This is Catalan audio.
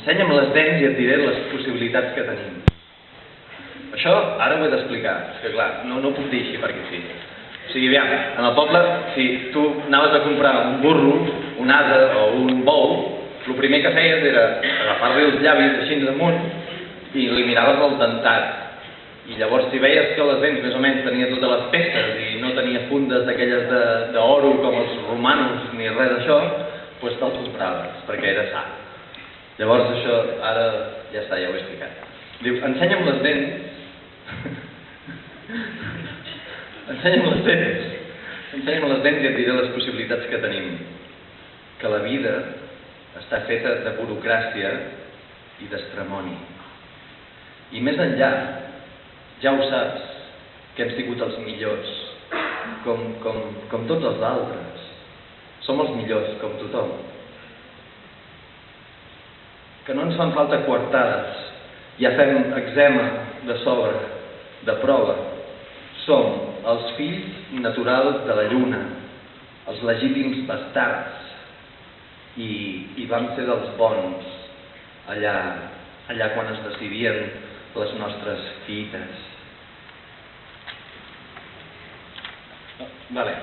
Ensenya'm les dents i et diré les possibilitats que tenim. Això ara ho he d'explicar, és que clar, no ho puc dir així perquè sí. O sigui, aviam, en el poble, si tu anaves a comprar un burro, un ase o un bou, el primer que feies era agafar-li els llavis així damunt i li miraves el dentat. I llavors, si veies que les dents més o menys tenia totes les peces i no tenia fundes d'aquelles d'oro com els romanos ni res d'això, doncs te'ls compraves, perquè era sa. Llavors això, ara ja està, ja ho he explicat. Diu, ensenya'm les dents. Ensenya'm les dents. Ensenya'm les dents i et diré les possibilitats que tenim. Que la vida està feta de burocràcia i d'estremoni. I més enllà, ja ho saps, que hem sigut els millors, com tots els altres. Som els millors, com tothom. Que no ens fan falta coartades, ja fem eczema de sobre, de prova. Som els fills naturals de la lluna, els legítims bastards, i vam ser dels bons allà quan es decidien les nostres fites. Vale.